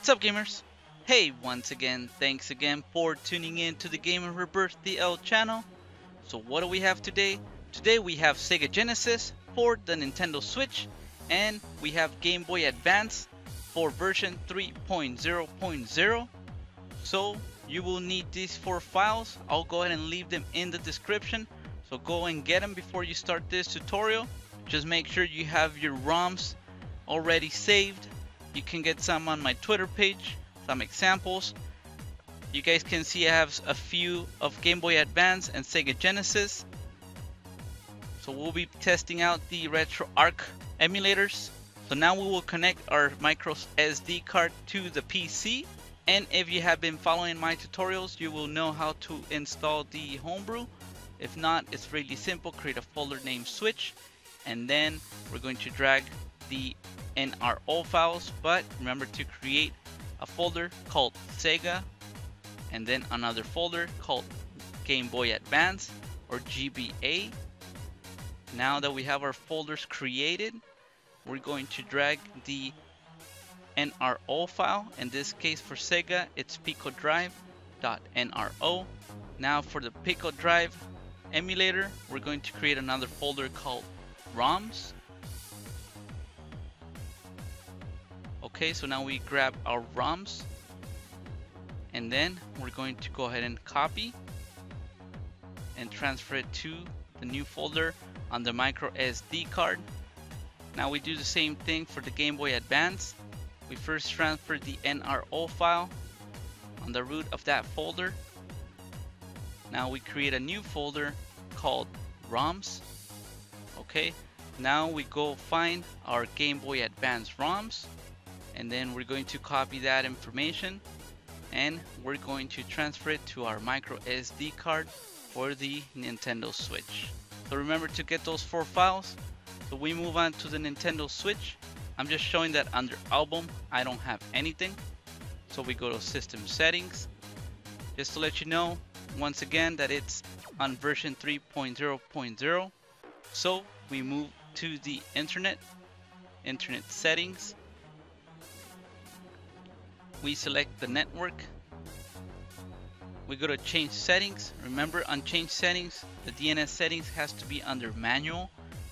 What's up, gamers? Hey, once again, thanks again for tuning in to the Game Rebirth DL channel. So what do we have today? Today we have Sega Genesis for the Nintendo Switch, and we have Game Boy Advance for version 3.0.0. So you will need these 4 files. I'll go ahead and leave them in the description. So go and get them before you start this tutorial. Just make sure you have your ROMs already saved. You can get some on my Twitter page, some examples. You guys can see I have a few of Game Boy Advance and Sega Genesis. So we'll be testing out the RetroArch emulators. So now we will connect our micro SD card to the PC. And if you have been following my tutorials, you will know how to install the Homebrew. If not, it's really simple. Create a folder named Switch, and then we're going to drag the NRO files, but remember to create a folder called Sega and then another folder called Game Boy Advance or GBA. Now that we have our folders created, we're going to drag the NRO file. In this case for Sega, it's picodrive.nro. Now for the Pico Drive emulator, we're going to create another folder called ROMs. Okay, so now we grab our ROMs, and then we're going to go ahead and copy and transfer it to the new folder on the micro SD card. Now we do the same thing for the Game Boy Advance. We first transfer the NRO file on the root of that folder. Now we create a new folder called ROMs. Okay, now we go find our Game Boy Advance ROMs, and then we're going to copy that information and we're going to transfer it to our micro SD card for the Nintendo Switch. So remember to get those 4 files. So we move on to the Nintendo Switch. I'm just showing that under album I don't have anything. So we go to system settings, just to let you know once again that it's on version 3.0.0. So we move to the internet settings. We select the network. We go to change settings. Remember, on change settings, the DNS settings has to be under manual.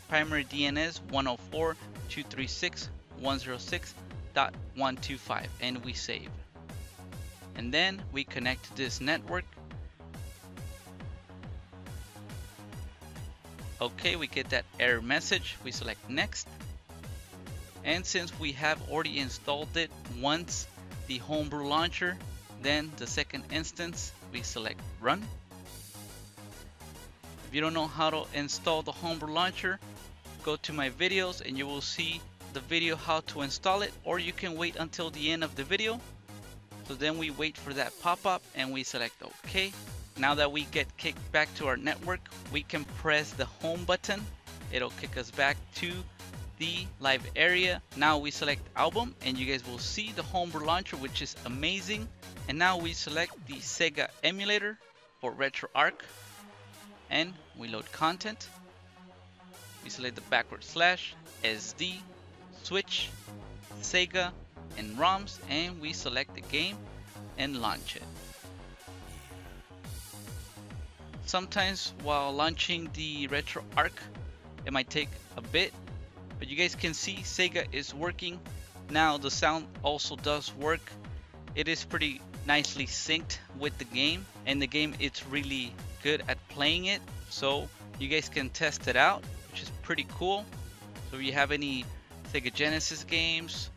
Primary DNS 104.236.106.125, and we save. And then we connect to this network. Okay, we get that error message. We select next. And since we have already installed it once, the Homebrew launcher, then the second instance, we select run. If you don't know how to install the Homebrew launcher, go to my videos and you will see the video how to install it, or you can wait until the end of the video. So then we wait for that pop-up and we select OK. Now that we get kicked back to our network, we can press the home button. It'll kick us back to the live area. Now we select album and you guys will see the Homebrew launcher, which is amazing. And now we select the Sega emulator for RetroArch and we load content. We select the /SD, Switch, Sega, and ROMs, and we select the game and launch it. Sometimes while launching the RetroArch, it might take a bit, but you guys can see Sega is working. Now the sound also does work. It is pretty nicely synced with the game, and the game it's really good at playing it. So you guys can test it out, which is pretty cool. So if you have any Sega Genesis games,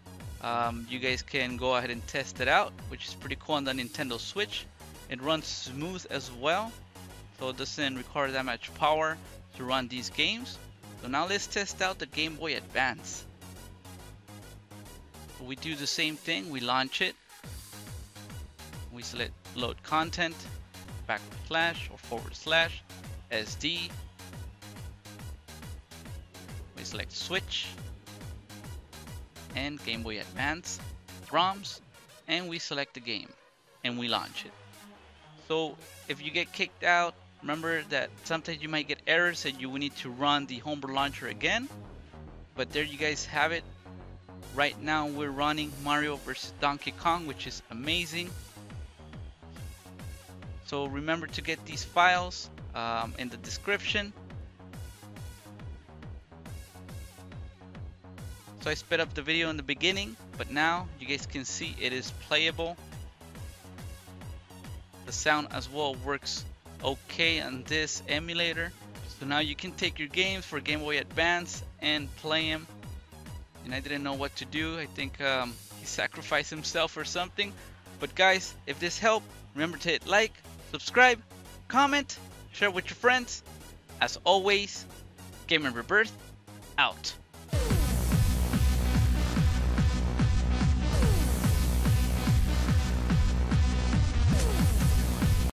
you guys can go ahead and test it out, which is pretty cool on the Nintendo Switch. It runs smooth as well, so it doesn't require that much power to run these games. So now let's test out the Game Boy Advance. We do the same thing. We launch it. We select load content, /SD. We select Switch and Game Boy Advance, ROMs, and we select the game and we launch it. So if you get kicked out, remember that sometimes you might get errors and you will need to run the Homebrew launcher again. But there you guys have it. Right now we're running Mario vs. Donkey Kong, which is amazing. So remember to get these files in the description. So I sped up the video in the beginning, but now you guys can see it is playable. The sound as well works okay on this emulator. So now you can take your games for Game Boy Advance and play them. And I didn't know what to do. I think he sacrificed himself or something. But guys, if this helped, remember to hit like, subscribe, comment, share with your friends. As always, Game and Rebirth out.